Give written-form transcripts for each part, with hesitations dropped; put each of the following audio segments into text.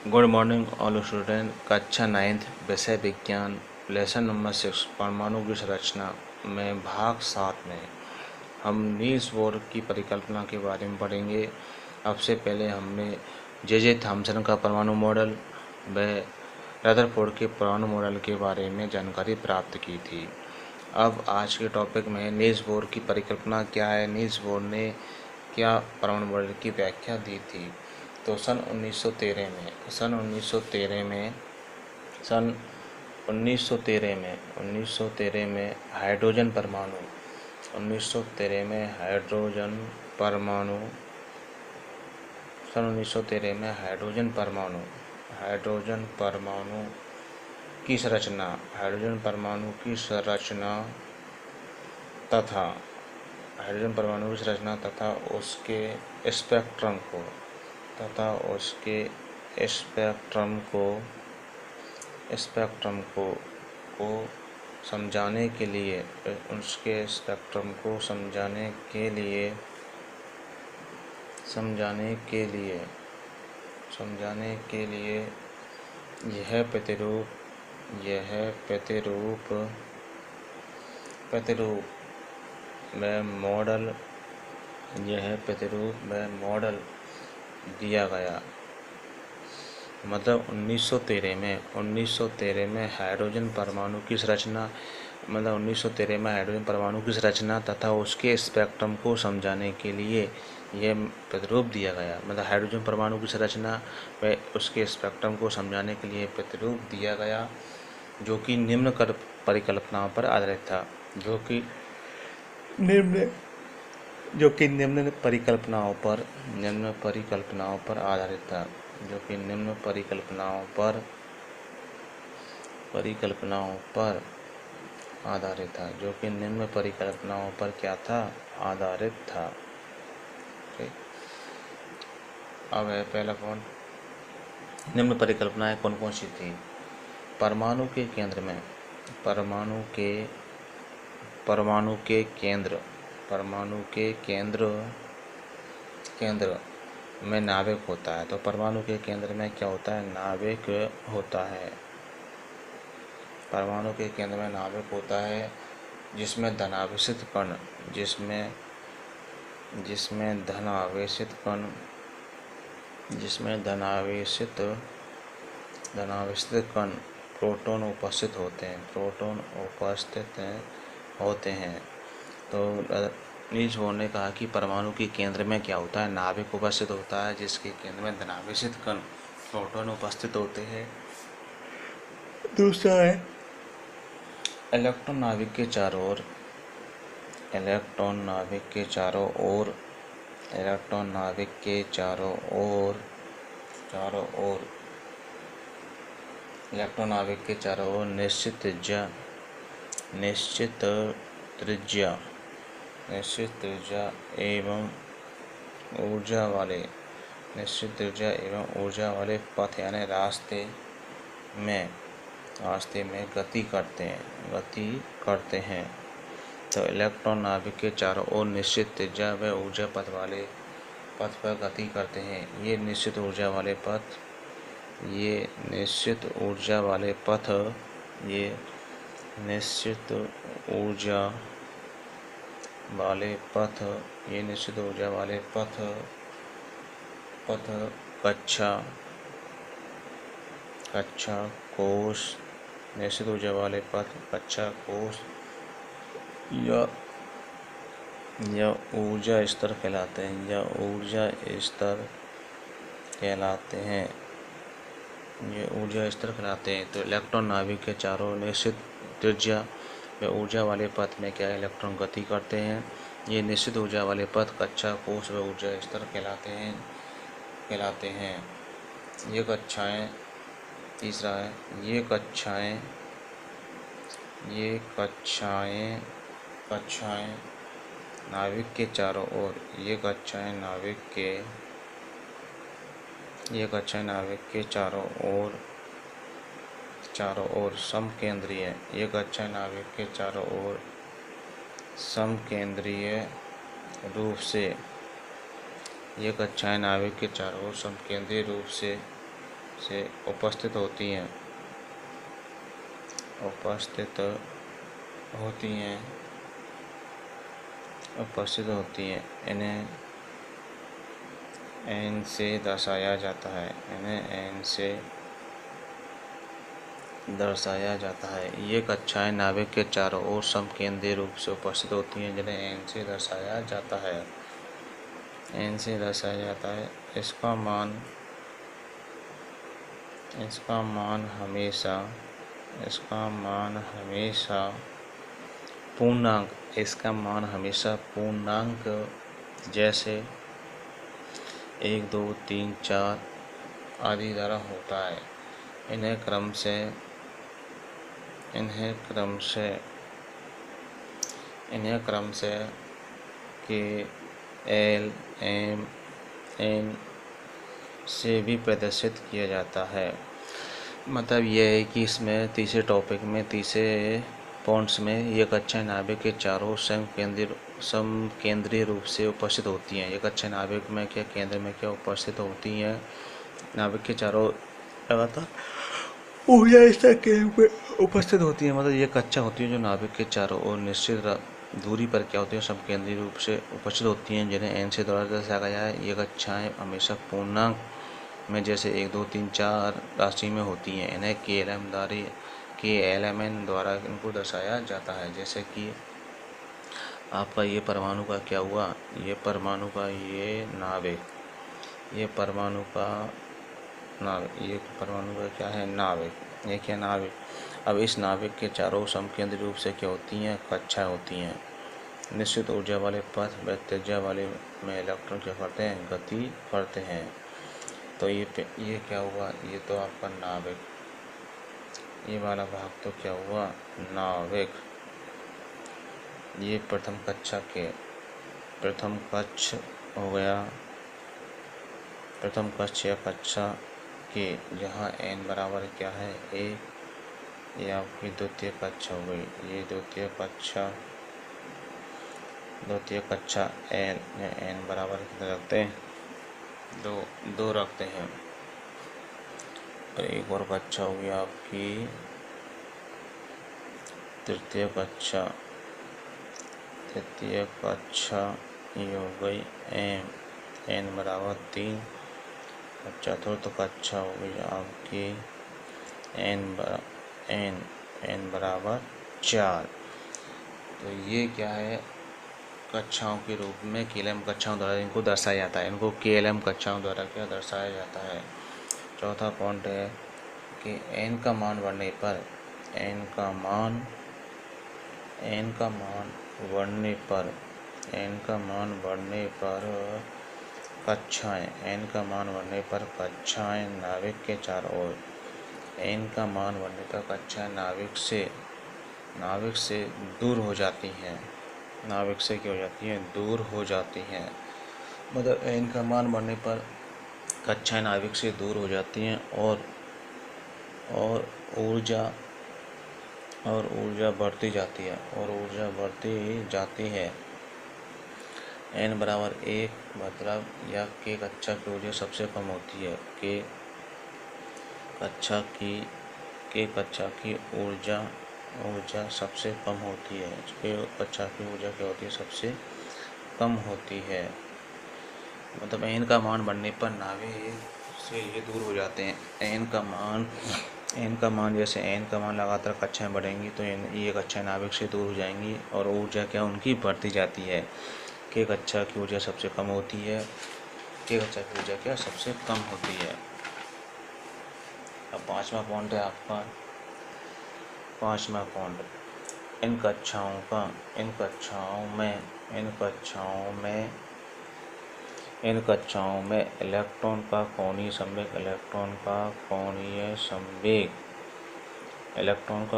Good morning all student. कक्षा 9th विषय विज्ञान लेसन नंबर 6 परमाणु की संरचना में भाग 7 में हम नील्स बोर की परिकल्पना के बारे में पढ़ेंगे। अब से पहले हमने जे थॉम्सन का परमाणु मॉडल व रदरफोर्ड के परमाणु मॉडल के बारे में जानकारी प्राप्त की थी। अब आज के टॉपिक में नील्स बोर की परिकल्पना क्या है, नील्स बोर ने क्या परमाणु मॉडल की व्याख्या दी थी। तो सन 1913 में हाइड्रोजन परमाणु 1913 में हाइड्रोजन परमाणु सन 1913 में हाइड्रोजन परमाणु की संरचना तथा उसके स्पेक्ट्रम को समझाने के लिए यह प्रतिरूप में मॉडल दिया गया। मतलब 1913 में हाइड्रोजन परमाणु की संरचना तथा उसके स्पेक्ट्रम को समझाने के लिए यह प्रतिरूप दिया गया। मतलब हाइड्रोजन परमाणु की संरचना व उसके स्पेक्ट्रम को समझाने के लिए प्रतिरूप दिया गया, जो कि निम्न परिकल्पनाओं पर आधारित था। जो कि निम्न परिकल्पनाओं पर आधारित था। आधारित था। अब है पहला पॉइंट, निम्न परिकल्पनाएं कौन कौन सी थी। परमाणु के केंद्र में नाभिक होता है। तो परमाणु के केंद्र में क्या होता है? नाभिक होता है। परमाणु के केंद्र में नाभिक होता है, जिसमें धनावेशित कण प्रोटॉन उपस्थित होते हैं। तो नील्स बोर ने कहा कि परमाणु के केंद्र में क्या होता है? नाभिक उपस्थित होता है, जिसके केंद्र में धनावेशित कण प्रोटॉन उपस्थित होते हैं। दूसरा है इलेक्ट्रॉन नाभिक के चारों ओर निश्चित त्रिज्या एवं ऊर्जा वाले पथ यानी रास्ते में गति करते हैं। तो इलेक्ट्रॉन नाभिक के चारों ओर निश्चित त्रिज्या व ऊर्जा पथ पर गति करते हैं। ये निश्चित ऊर्जा वाले पथ कक्षा कोश या ऊर्जा स्तर कहलाते हैं। तो इलेक्ट्रॉन नाभिक के चारों निश्चित त्रिज्या व ऊर्जा वाले पथ में क्या इलेक्ट्रॉन गति करते हैं। ये निश्चित ऊर्जा वाले पथ कक्षा कोश व ऊर्जा स्तर कहलाते हैं। ये कक्षाएं तीसरा है, ये कक्षाएं नाभिक के चारों ओर समकेंद्रीय रूप से से उपस्थित होती हैं इन्हें n से दर्शाया जाता है। ये कक्षाएं नाभिक के चारों ओर समकेंद्रीय रूप से उपस्थित होती हैं, जिन्हें n से दर्शाया जाता है। इसका मान हमेशा पूर्णांक जैसे 1, 2, 3, 4 आदि द्वारा होता है। इन्हें क्रम से K, L, M, N से भी प्रदर्शित किया जाता है। मतलब यह है कि इसमें तीसरे टॉपिक में, तीसरे पॉइंट्स में ये कक्षाएं नाभिक के चारों समकेंद्रीय रूप से उपस्थित होती हैं। ये कक्षाएं नाभिक में क्या, केंद्र में क्या उपस्थित होती हैं। नाभिक के चारों लगातार ऊर्जा केंद्र में उपस्थित होती है। मतलब ये कक्षा होती है जो नाभिक के चारों ओर निश्चित दूरी पर क्या होती है, समकेंद्रीय रूप से उपस्थित होती हैं, जिन्हें n से द्वारा दर्शाया गया है। ये कक्षाएं हमेशा पूर्णांक में जैसे 1, 2, 3, 4 राशि में होती हैं। इन्हें KLMN द्वारा इनको दर्शाया जाता है। जैसे कि आपका ये परमाणु का क्या हुआ, ये परमाणु का क्या है, नाभिक। ये क्या नाभिक। अब इस नाभिक के चारों समकेंद्रीय रूप से क्या होती हैं, कक्षाएं होती हैं। निश्चित ऊर्जा वाले पथ व त्रिज्या वाले में इलेक्ट्रॉन क्या करते हैं, गति करते हैं। तो ये क्या हुआ, ये तो आपका नाभिक, ये वाला भाग तो क्या हुआ, नाभिक। ये प्रथम कक्ष हो गया, प्रथम कक्ष या कक्षा के, जहाँ n बराबर क्या है 1। ये आपकी द्वितीय कक्षा हो गई। ये द्वितीय कक्षा n बराबर कितना रखते हैं, 2 रखते हैं। और एक और कक्षा हो गई आपकी तृतीय कक्षा, ये हो गई n बराबर 3। और चतुर्थ कक्षा हो गई आपकी n बराबर 4। तो ये क्या है, कक्षाओं के रूप में KLM कक्षाओं द्वारा इनको दर्शाया जाता है। इनको KLM कक्षाओं द्वारा क्या दर्शाया जाता है। चौथा पॉइंट है कि n का मान बढ़ने पर कक्षाएं नाभिक के चारों ओर, n का मान बढ़ने पर कक्षाएं नाभिक से दूर हो जाती हैं। नाभिक से क्या हो जाती हैं, दूर हो जाती हैं। मतलब n का मान बढ़ने पर कक्षाएं नाभिक से दूर हो जाती हैं और ऊर्जा बढ़ती जाती है। n बराबर 1 मतलब या K कक्षा की ऊर्जा सबसे कम होती है। K कक्षा की ऊर्जा सबसे कम होती है। K कक्षा की ऊर्जा क्या होती है, सबसे कम होती है। मतलब n का मान बढ़ने पर नाभिक से ये दूर हो जाते हैं। n का मान जैसे n का मान लगातार कक्षाएं बढ़ेंगी तो ये कक्षाएं नाभिक से दूर हो जाएंगी और ऊर्जा क्या उनकी बढ़ती जाती है। K कक्षा की ऊर्जा सबसे कम होती है। K कक्षा की ऊर्जा क्या सबसे कम होती है। अब पांचवा पॉइंट है आपका, इन कक्षाओं में इलेक्ट्रॉन का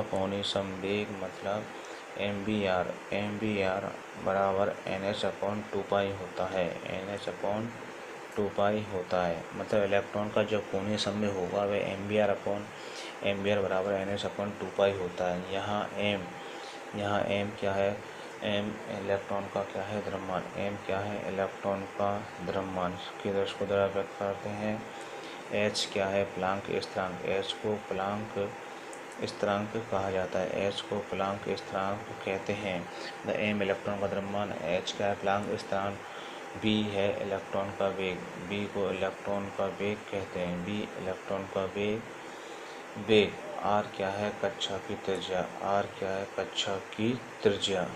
कोणीय संवेग मतलब MVR बराबर NH/2π होता है। मतलब इलेक्ट्रॉन का जो कोणीय संवेग होगा वह MVR बराबर NH/2π होता है। यहाँ m क्या है, m इलेक्ट्रॉन का क्या है, द्रव्यमान। m क्या है, इलेक्ट्रॉन का द्रव्यमान। किधर इसको द्वारा व्यक्त करते हैं, एच क्या है? प्लांक स्थिरांक। एच को प्लांक स्थिरांक कहा जाता है। एच को प्लांक स्थिरांक कहते हैं। द एम इलेक्ट्रॉन का द्रव्यमान। एच क्या है? प्लांक स्थिरांक। बी है इलेक्ट्रॉन का वेग। बी को इलेक्ट्रॉन का वेग कहते हैं। बी इलेक्ट्रॉन का वेग। आर क्या है? कक्षा की त्रिज्या। आर क्या है? कक्षा की त्रिज्या।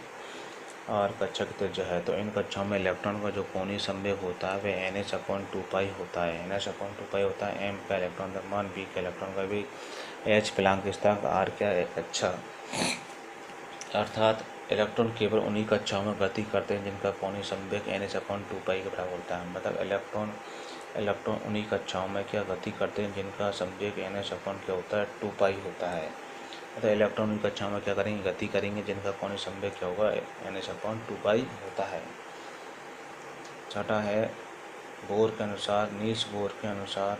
और कक्षा की त्रिज्या है। तो इन कक्षाओं में इलेक्ट्रॉन का जो कोणीय संवेग होता है वह NH/2π होता है। NH/2π होता है। एम का इलेक्ट्रॉन द्रव्यमान, बी का इलेक्ट्रॉन का वेग, एच प्लांक स्थिरांक, आर क्या है? कक्षा। अर्थात इलेक्ट्रॉन केवल उन्हीं कक्षाओं में गति करते हैं जिनका कोणीय संवेग NH/2π के बराबर होता है। मतलब इलेक्ट्रॉन उन्हीं कक्षाओं में क्या गति करते हैं जिनका संवेग NH क्या होता है? 2π होता है। मतलब इलेक्ट्रॉन उन्हीं कक्षाओं में क्या करेंगे? गति करेंगे जिनका कोणीय संवेग क्या होगा? NH/2π होता है। छठा है बोर के अनुसार। नील्स बोर के अनुसार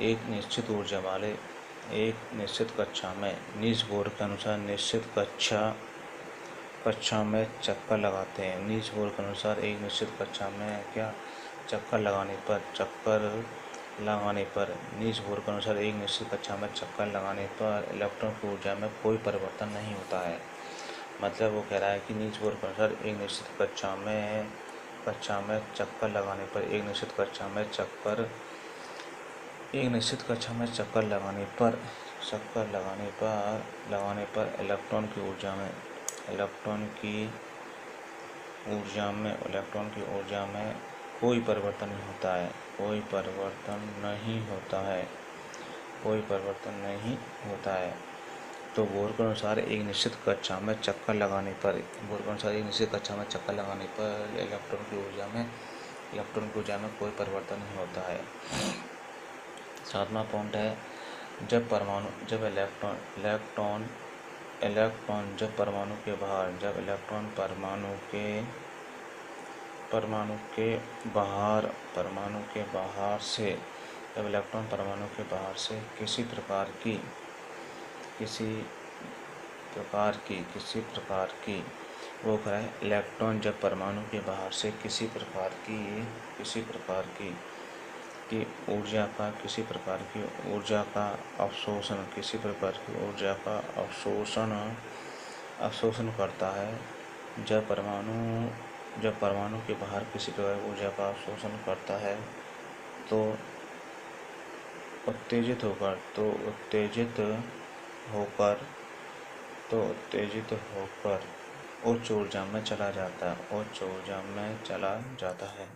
एक निश्चित ऊर्जा वाले एक निश्चित कक्षा में नील्स बोर के अनुसार निश्चित कक्षा में चक्कर लगाते हैं। नील्स बोर के अनुसार एक निश्चित कक्षा में क्या चक्कर लगाने पर नील्स बोर के अनुसार एक निश्चित कक्षा में चक्कर लगाने पर इलेक्ट्रॉन की ऊर्जा में कोई परिवर्तन नहीं होता है। मतलब वो कह रहा है कि नील्स बोर के अनुसार एक निश्चित कक्षा में चक्कर लगाने पर इलेक्ट्रॉन की ऊर्जा में कोई परिवर्तन नहीं होता है। तो बोर के अनुसार एक निश्चित कक्षा में चक्कर लगाने पर इलेक्ट्रॉन की ऊर्जा में कोई परिवर्तन नहीं होता है। सातवां पॉइंट है जब इलेक्ट्रॉन परमाणु के बाहर से किसी प्रकार की वो कह रहा है इलेक्ट्रॉन जब परमाणु के बाहर से किसी प्रकार की ऊर्जा का अवशोषण करता है। जब परमाणु के बाहर किसी प्रकार की ऊर्जा का अवशोषण करता है तो उत्तेजित होकर उच्च ऊर्जा में चला जाता है।